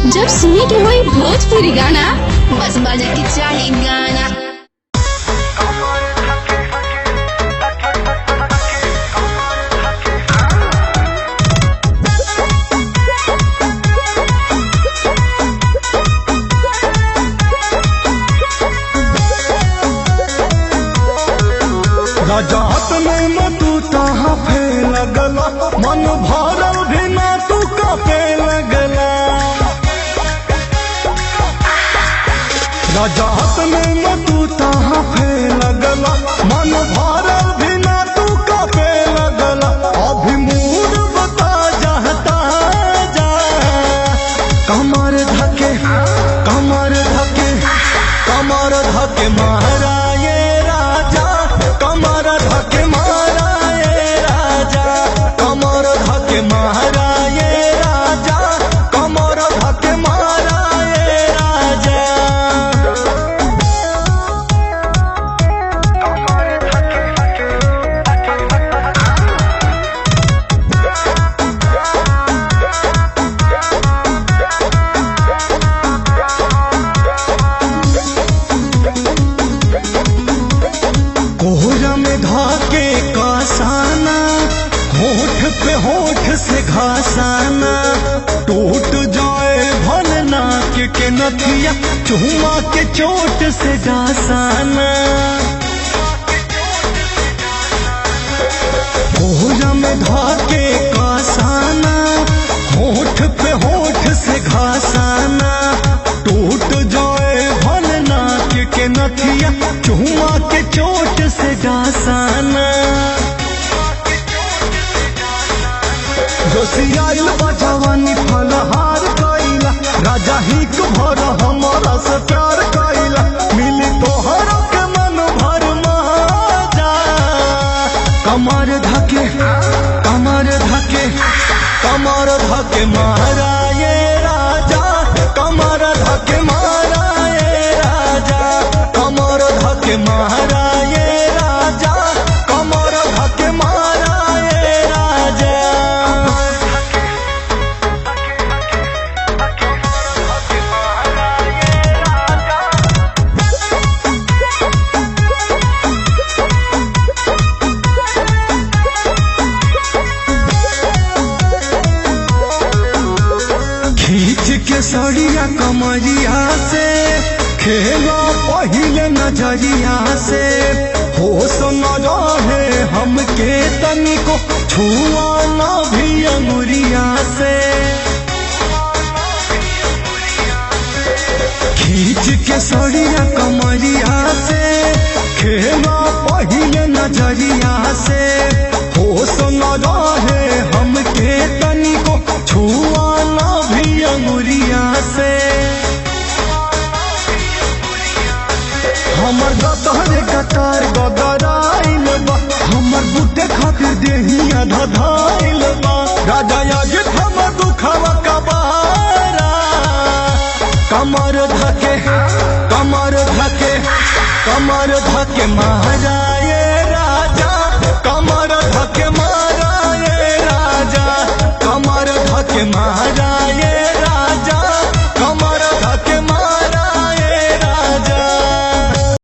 जब सुने के होई भोजपुरी गाना बस बजे के चाही गाना। राजात में तू तहाँ फे लगला, मन भरल भी ना तू कापे लगला। राजात में तू तहाँ फे लगला, मन भरल भी ना तू कापे लगला। अभी मूड बता जाता जा, कमर धके कमर धके कमर धके महारा ये राजा, कमर धके मारा ये राजा, कमर धके मारा ये राजा, कमर धके मारा ये राजा। कोहरा में धाके कासाना, होठ पे होठ से घासाना, टूट जाए भलना के नथिया, चूमा के चोट से डासाना। कोहरा में धाके कासाना, होठ पे होठ से घासाना, टूट जाए भलना के नथिया, चूमा के चोट से डासाना। जोशियाइल बजवानी फलहार कइला, राजा हिक भर हमारा से प्यार कइला, मिली तोहरा के मन भर मजा। कमर धके कमर धके कमर धके मारा ये राजा, कमर धके मारा ये राजा, कमर धके मारा ये राजा, कमर धके मारा ये राजा। खींच के सड़िया कमरिया से, खेला पहिले नजरिया से, होश न रहे हमके तनिको, छुआ न भी अंगुरिया से। खींच के सड़िया कमरिया से, खेला पहिले नजरिया से, होश न रहे हमके तनिको, छुआ न भी अंगुरिया से। हमर गदर कतार गदराइल बा, हमर बुटे खातिर देहिया धधाइल बा, राजा याजित हमर दुखवा कबारा। कमर धके कमर धके कमर धके महारा ये राजा, कमर धके मारा ये राजा, कमर धके महारा